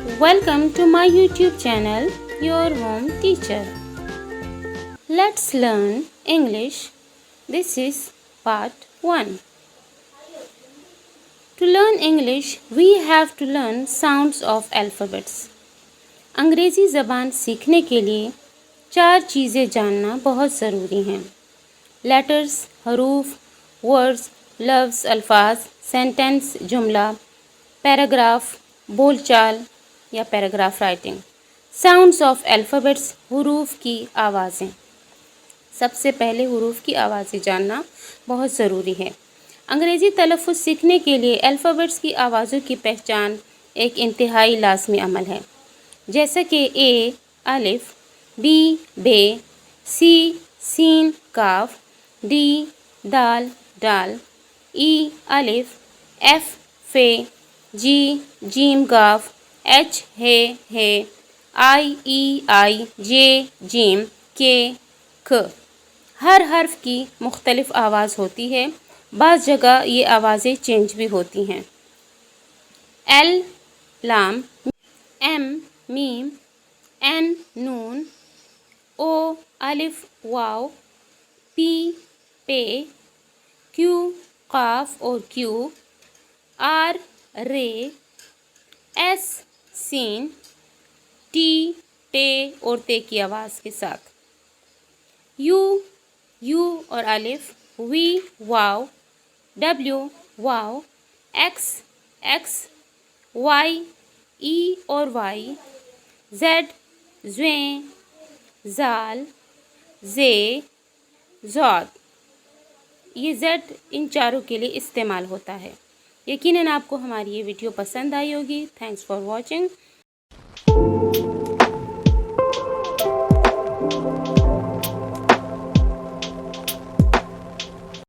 Welcome to my YouTube channel, Your Home Teacher. Let's learn English. This is part 1. To learn English, we have to learn sounds of alphabets. अंग्रेज़ी ज़बान सीखने के लिए 4 चीज़ें जानना बहुत ज़रूरी हैं. लेटर्स, हरूफ, वर्ड्स, लफ्ज़, अल्फाज, सेंटेंस, जुमला, पैराग्राफ, बोलचाल या paragraph writing. Sounds of alphabets, हुरूफ की आवाज़ें. सबसे पहले हुरूफ की आवाज़ें जानना बहुत ज़रूरी है. अंग्रेज़ी तलफ़्फ़ुज़ सीखने के लिए अल्फ़ाबेट्स की आवाज़ों की पहचान एक इंतहाई लाज़मी अमल है. जैसे कि ए अलिफ, बी बे, सी सीन काफ, डी दाल डाल, ई अलिफ, एफ फे, जी जीम काफ, एच हे, आई ई आई, जे जीम, के ख. हर हर्फ की मुख्तलिफ आवाज़ होती है. बाज़ जगह ये आवाज़ें चेंज भी होती हैं. एल लाम, एम मीम, एन नून, ओ अलिफ वाव, पी पे, क्यू काफ और क्यू, आर रे, एस सीन, टी टे और ते की आवाज़ के साथ, यू और अलिफ, वी वाव, डब्ल्यू वाव, एक्स वाई, ई और वाई, जेड ज़्वें, ज़ाल, जे ज़ौद. ये जेड इन चारों के लिए इस्तेमाल होता है. यकीनन आपको हमारी ये वीडियो पसंद आई होगी. Thanks for watching.